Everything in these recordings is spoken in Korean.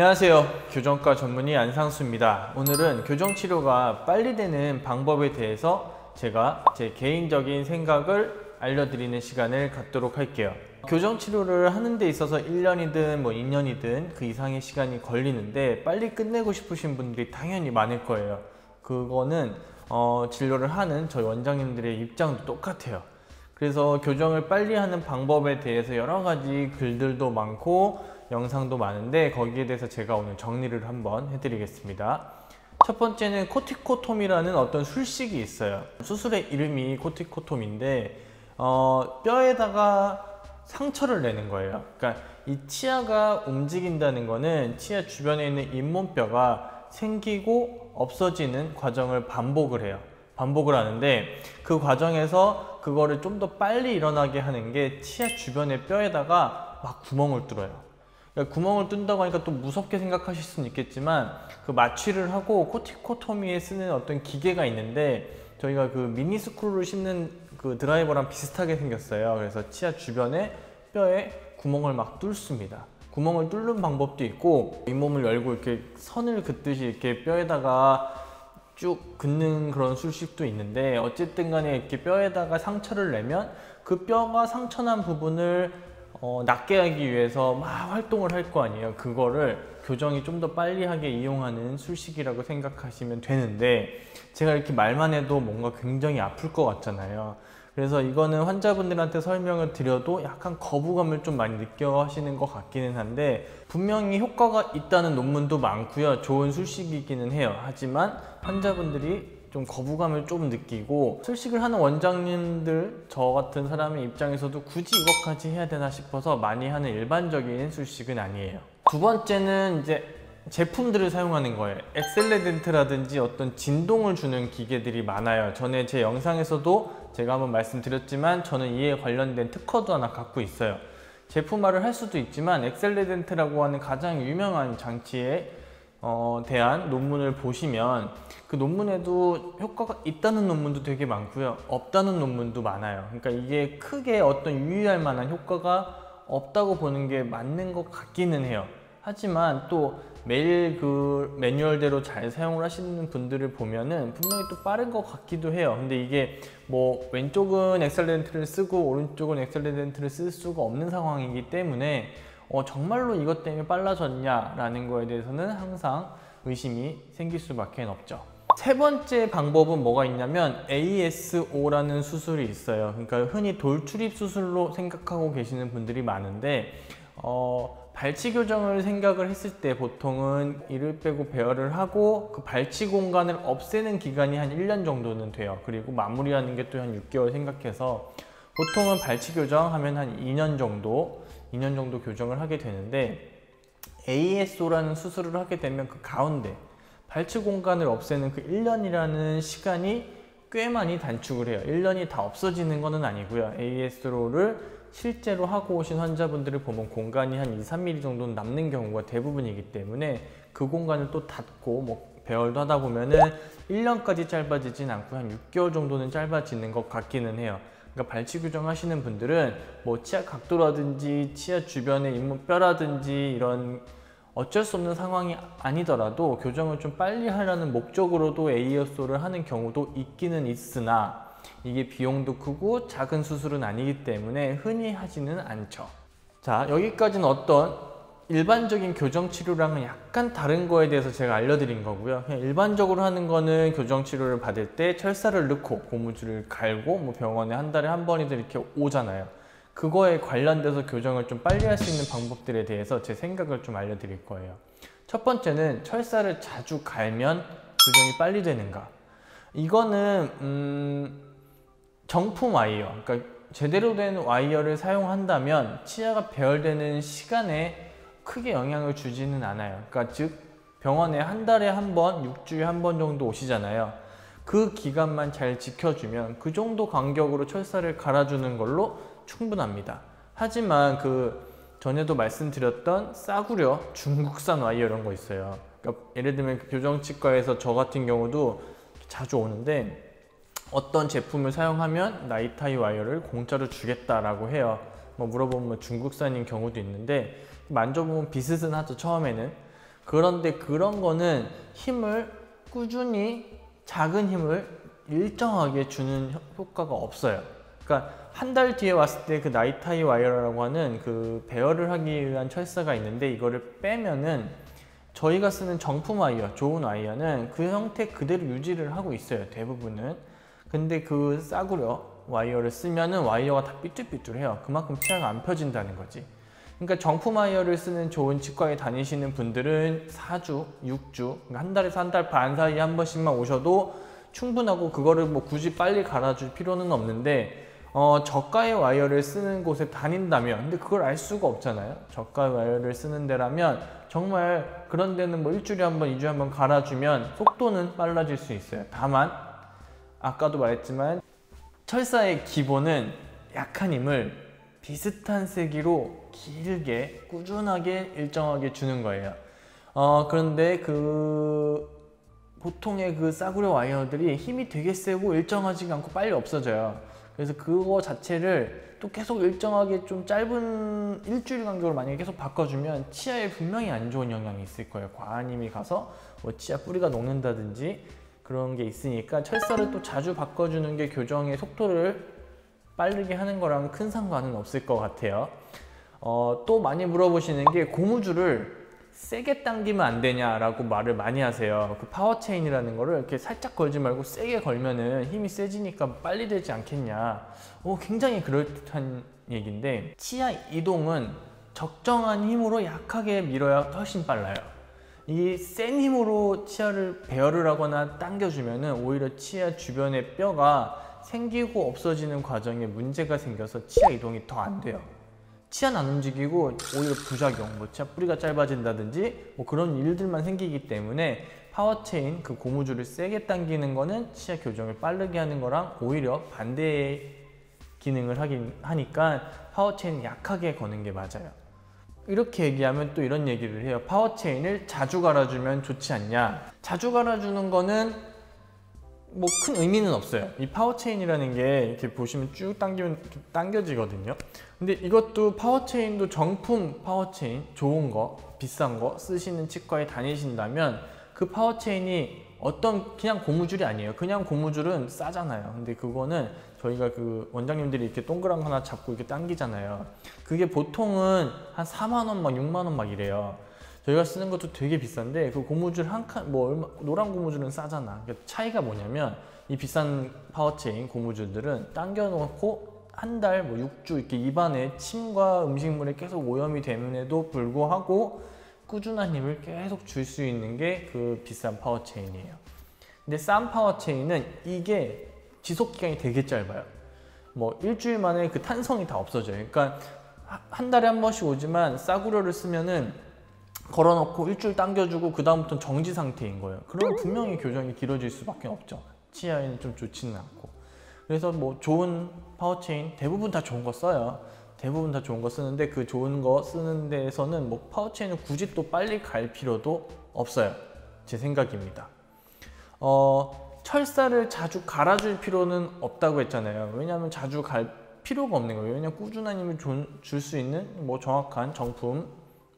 안녕하세요. 교정과 전문의 안상수입니다. 오늘은 교정치료가 빨리 되는 방법에 대해서 제가 제 개인적인 생각을 알려드리는 시간을 갖도록 할게요. 교정치료를 하는 데 있어서 1년이든 2년이든 그 이상의 시간이 걸리는데 빨리 끝내고 싶으신 분들이 당연히 많을 거예요. 그거는 진료를 하는 저희 원장님들의 입장도 똑같아요. 그래서 교정을 빨리 하는 방법에 대해서 여러 가지 글들도 많고 영상도 많은데 거기에 대해서 제가 오늘 정리를 한번 해드리겠습니다. 첫 번째는 코티코톰이라는 어떤 술식이 있어요. 수술의 이름이 코티코톰인데 뼈에다가 상처를 내는 거예요. 그러니까 이 치아가 움직인다는 거는 치아 주변에 있는 잇몸뼈가 생기고 없어지는 과정을 반복을 해요. 반복을 하는데 그 과정에서 그거를 좀 더 빨리 일어나게 하는 게 치아 주변의 뼈에다가 막 구멍을 뚫어요. 그러니까 구멍을 뚫는다고 하니까 또 무섭게 생각하실 수는 있겠지만 그 마취를 하고 코티코토미에 쓰는 어떤 기계가 있는데 저희가 그 미니스크루를 씹는 그 드라이버랑 비슷하게 생겼어요. 그래서 치아 주변에 뼈에 구멍을 막 뚫습니다. 구멍을 뚫는 방법도 있고 잇몸을 열고 이렇게 선을 긋듯이 이렇게 뼈에다가 쭉 긋는 그런 술식도 있는데 어쨌든 간에 이렇게 뼈에다가 상처를 내면 그 뼈가 상처난 부분을 낫게 하기 위해서 막 활동을 할 거 아니에요. 그거를 교정이 좀 더 빨리 하게 이용하는 술식이라고 생각하시면 되는데 제가 이렇게 말만 해도 뭔가 굉장히 아플 것 같잖아요. 그래서 이거는 환자분들한테 설명을 드려도 약간 거부감을 좀 많이 느껴 하시는 것 같기는 한데 분명히 효과가 있다는 논문도 많고요. 좋은 술식이기는 해요. 하지만 환자분들이 좀 거부감을 좀 느끼고 술식을 하는 원장님들 저 같은 사람의 입장에서도 굳이 이것까지 해야 되나 싶어서 많이 하는 일반적인 술식은 아니에요. 두 번째는 이제 제품들을 사용하는 거예요. 엑셀레덴트라든지 어떤 진동을 주는 기계들이 많아요. 전에 제 영상에서도 제가 한번 말씀드렸지만 저는 이에 관련된 특허도 하나 갖고 있어요. 제품화를 할 수도 있지만 엑셀레덴트라고 하는 가장 유명한 장치에 대한 논문을 보시면 그 논문에도 효과가 있다는 논문도 되게 많고요. 없다는 논문도 많아요. 그러니까 이게 크게 어떤 유의할 만한 효과가 없다고 보는 게 맞는 것 같기는 해요. 하지만 또 매일 그 매뉴얼대로 잘 사용을 하시는 분들을 보면은 분명히 또 빠른 것 같기도 해요. 근데 이게 뭐 왼쪽은 엑셀레덴트를 쓰고 오른쪽은 엑셀레덴트를 쓸 수가 없는 상황이기 때문에 정말로 이것 때문에 빨라졌냐 라는 거에 대해서는 항상 의심이 생길 수밖에 없죠. 세 번째 방법은 뭐가 있냐면 ASO라는 수술이 있어요. 그러니까 흔히 돌출입 수술로 생각하고 계시는 분들이 많은데 발치 교정을 생각을 했을 때 보통은 이를 빼고 배열을 하고 그 발치 공간을 없애는 기간이 한 1년 정도는 돼요. 그리고 마무리하는 게 또 한 6개월 생각해서 보통은 발치 교정하면 한 2년 정도 교정을 하게 되는데 ASO라는 수술을 하게 되면 그 가운데 발치 공간을 없애는 그 1년이라는 시간이 꽤 많이 단축을 해요. 1년이 다 없어지는 것은 아니고요. ASO를 실제로 하고 오신 환자분들을 보면 공간이 한 2-3mm 정도는 남는 경우가 대부분이기 때문에 그 공간을 또 닫고 뭐 배열도 하다 보면은 1년까지 짧아지진 않고 한 6개월 정도는 짧아지는 것 같기는 해요. 그러니까 발치 교정 하시는 분들은 뭐 치아 각도라든지 치아 주변의 잇몸뼈라든지 이런 어쩔 수 없는 상황이 아니더라도 교정을 좀 빨리 하려는 목적으로도 ASO를 하는 경우도 있기는 있으나 이게 비용도 크고 작은 수술은 아니기 때문에 흔히 하지는 않죠. 자, 여기까지는 어떤 일반적인 교정치료랑은 약간 다른 거에 대해서 제가 알려드린 거고요. 그냥 일반적으로 하는 거는 교정치료를 받을 때 철사를 넣고 고무줄을 갈고 뭐 병원에 한 달에 한 번이든 이렇게 오잖아요. 그거에 관련돼서 교정을 좀 빨리 할 수 있는 방법들에 대해서 제 생각을 좀 알려드릴 거예요. 첫 번째는 철사를 자주 갈면 교정이 빨리 되는가? 이거는 정품 와이어, 그러니까 제대로 된 와이어를 사용한다면 치아가 배열되는 시간에 크게 영향을 주지는 않아요. 그러니까 즉 병원에 한 달에 한 번, 6주에 한 번 정도 오시잖아요. 그 기간만 잘 지켜주면 그 정도 간격으로 철사를 갈아주는 걸로 충분합니다. 하지만 그 전에도 말씀드렸던 싸구려 중국산 와이어 이런 거 있어요. 그러니까 예를 들면 교정치과에서 저 같은 경우도 자주 오는데 어떤 제품을 사용하면 나이타이 와이어를 공짜로 주겠다라고 해요. 뭐 물어보면 중국산인 경우도 있는데 만져보면 비슷은 하죠, 처음에는. 그런데 그런 거는 힘을 꾸준히 작은 힘을 일정하게 주는 효과가 없어요. 그러니까 한 달 뒤에 왔을 때 그 나이타이 와이어라고 하는 그 배열을 하기 위한 철사가 있는데, 이거를 빼면은 저희가 쓰는 정품 와이어, 좋은 와이어는 그 형태 그대로 유지를 하고 있어요, 대부분은. 근데 그 싸구려 와이어를 쓰면은 와이어가 다 삐뚤삐뚤해요. 그만큼 치아가 안 펴진다는 거지. 그러니까 정품 와이어를 쓰는 좋은 치과에 다니시는 분들은 4주, 6주, 그러니까 한 달에서 한 달 반 사이에 한 번씩만 오셔도 충분하고, 그거를 뭐 굳이 빨리 갈아줄 필요는 없는데, 저가의 와이어를 쓰는 곳에 다닌다면, 근데 그걸 알 수가 없잖아요. 저가의 와이어를 쓰는 데라면 정말 그런 데는 뭐 일주일에 한 번, 2주에 한 번 갈아주면 속도는 빨라질 수 있어요. 다만 아까도 말했지만 철사의 기본은 약한 힘을 비슷한 세기로 길게 꾸준하게 일정하게 주는 거예요. 그런데 보통의 그 싸구려 와이어들이 힘이 되게 세고 일정하지가 않고 빨리 없어져요. 그래서 그거 자체를 또 계속 일정하게 좀 짧은 일주일 간격으로 만약에 계속 바꿔주면 치아에 분명히 안 좋은 영향이 있을 거예요. 과한 힘이 가서 뭐 치아 뿌리가 녹는다든지 그런 게 있으니까, 철사를 또 자주 바꿔주는 게 교정의 속도를 빠르게 하는 거랑 큰 상관은 없을 것 같아요. 또 많이 물어보시는 게 고무줄을 세게 당기면 안 되냐라고 말을 많이 하세요. 그 파워체인이라는 거를 이렇게 살짝 걸지 말고 세게 걸면은 힘이 세지니까 빨리 되지 않겠냐. 굉장히 그럴듯한 얘기인데, 치아 이동은 적정한 힘으로 약하게 밀어야 훨씬 빨라요. 이 센 힘으로 치아를 배열을 하거나 당겨주면은 오히려 치아 주변의 뼈가 생기고 없어지는 과정에 문제가 생겨서 치아 이동이 더 안 돼요. 치아는 안 움직이고 오히려 부작용, 뭐 치아 뿌리가 짧아진다든지 뭐 그런 일들만 생기기 때문에, 파워체인 그 고무줄을 세게 당기는 거는 치아 교정을 빠르게 하는 거랑 오히려 반대의 기능을 하니까 파워체인을 약하게 거는 게 맞아요. 이렇게 얘기하면 또 이런 얘기를 해요. 파워체인을 자주 갈아주면 좋지 않냐. 자주 갈아주는 거는 뭐 큰 의미는 없어요. 이 파워체인이라는 게 이렇게 보시면 쭉 당기면 이렇게 당겨지거든요. 근데 이것도 파워체인도 정품 파워체인, 좋은 거, 비싼 거 쓰시는 치과에 다니신다면 그 파워체인이 그냥 고무줄이 아니에요. 그냥 고무줄은 싸잖아요. 근데 그거는 저희가 그 원장님들이 이렇게 동그란 거 하나 잡고 이렇게 당기잖아요. 그게 보통은 한 4만 원, 막 6만 원 막 이래요. 저희가 쓰는 것도 되게 비싼데, 그 고무줄 한 칸, 노란 고무줄은 싸잖아. 그러니까 차이가 뭐냐면, 이 비싼 파워체인 고무줄들은 당겨놓고 한 달, 뭐 6주 이렇게 입안에 침과 음식물에 계속 오염이 됨에도 불구하고 꾸준한 힘을 계속 줄 수 있는 게 그 비싼 파워체인이에요. 근데 싼 파워체인은 이게 지속기간이 되게 짧아요. 뭐 일주일 만에 그 탄성이 다 없어져요. 그러니까 한 달에 한 번씩 오지만 싸구려를 쓰면은 걸어놓고 일주일 당겨주고 그 다음부터는 정지 상태인 거예요. 그러면 분명히 교정이 길어질 수밖에 없죠. 치아에는 좀 좋지는 않고. 그래서 뭐 좋은 파워체인, 대부분 다 좋은 거 써요. 대부분 다 좋은 거 쓰는데, 그 좋은 거 쓰는 데에서는 뭐 파워체인을 굳이 또 빨리 갈 필요도 없어요. 제 생각입니다. 철사를 자주 갈아줄 필요는 없다고 했잖아요. 왜냐하면 자주 갈 필요가 없는 거예요. 왜냐하면 꾸준한 힘을 줄 수 있는 뭐 정확한 정품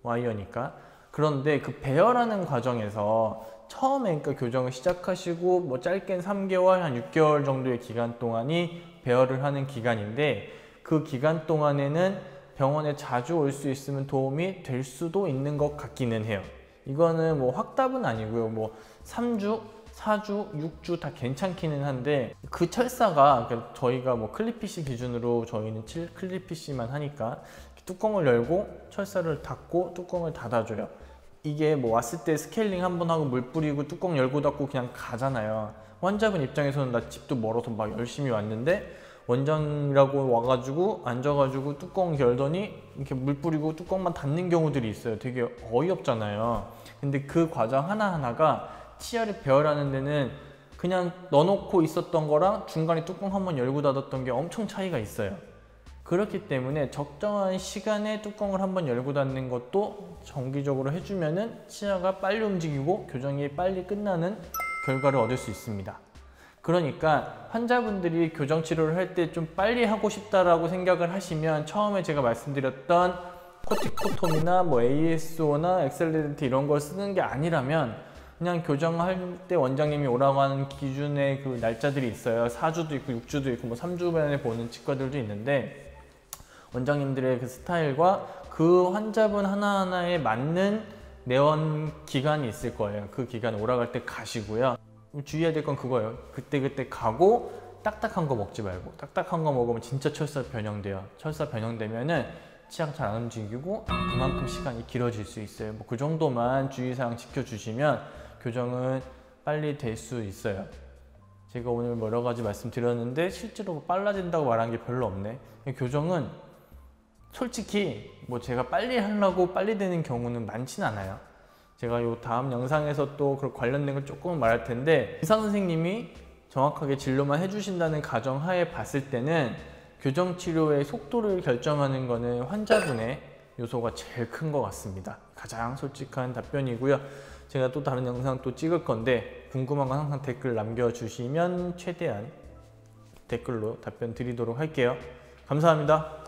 와이어니까. 그런데 그 배열하는 과정에서 처음에 그러니까 교정을 시작하시고 뭐 짧게는 3개월, 한 6개월 정도의 기간 동안이 배열을 하는 기간인데, 그 기간 동안에는 병원에 자주 올 수 있으면 도움이 될 수도 있는 것 같기는 해요. 이거는 뭐 확답은 아니고요. 뭐 3주, 4주, 6주 다 괜찮기는 한데, 그 철사가 그러니까 저희가 뭐 클립피쉬 기준으로 저희는 클립피쉬만 하니까 뚜껑을 열고 철사를 닫고 뚜껑을 닫아줘요. 이게 뭐 왔을 때 스케일링 한번 하고 물 뿌리고 뚜껑 열고 닫고 그냥 가잖아요. 환자분 입장에서는 나 집도 멀어서 막 열심히 왔는데 원장이라고 와가지고 앉아가지고 뚜껑 열더니 이렇게 물 뿌리고 뚜껑만 닫는 경우들이 있어요. 되게 어이없잖아요. 근데 그 과정 하나하나가 치아를 배열하는 데는 그냥 넣어놓고 있었던 거랑 중간에 뚜껑 한번 열고 닫았던 게 엄청 차이가 있어요. 그렇기 때문에 적정한 시간에 뚜껑을 한번 열고 닫는 것도 정기적으로 해주면은 치아가 빨리 움직이고 교정이 빨리 끝나는 결과를 얻을 수 있습니다. 그러니까 환자분들이 교정 치료를 할 때 좀 빨리 하고 싶다라고 생각을 하시면 처음에 제가 말씀드렸던 코티코톰이나 뭐 ASO나 엑셀레런트 이런 걸 쓰는 게 아니라면 그냥 교정할 때 원장님이 오라고 하는 기준의 그 날짜들이 있어요. 4주도 있고 6주도 있고 뭐 3주 만에 보는 치과들도 있는데 원장님들의 그 스타일과 그 환자분 하나하나에 맞는 내원 기간이 있을 거예요. 그 기간 오라갈 때 가시고요. 주의해야 될 건 그거예요. 그때 가고 딱딱한 거 먹지 말고, 딱딱한 거 먹으면 진짜 철사 변형돼요. 철사 변형되면은 치아가 잘 안 움직이고 그만큼 시간이 길어질 수 있어요. 뭐 그 정도만 주의사항 지켜주시면 교정은 빨리 될 수 있어요. 제가 오늘 뭐 여러 가지 말씀드렸는데 실제로 빨라진다고 말한 게 별로 없네. 교정은 솔직히 뭐 제가 빨리 하려고 빨리 되는 경우는 많진 않아요. 제가 요 다음 영상에서 또 그 관련된 걸 조금 말할 텐데, 의사 선생님이 정확하게 진료만 해주신다는 가정하에 봤을 때는 교정 치료의 속도를 결정하는 거는 환자분의 요소가 제일 큰 것 같습니다. 가장 솔직한 답변이고요. 제가 또 다른 영상 또 찍을 건데 궁금한 건 항상 댓글 남겨주시면 최대한 댓글로 답변 드리도록 할게요. 감사합니다.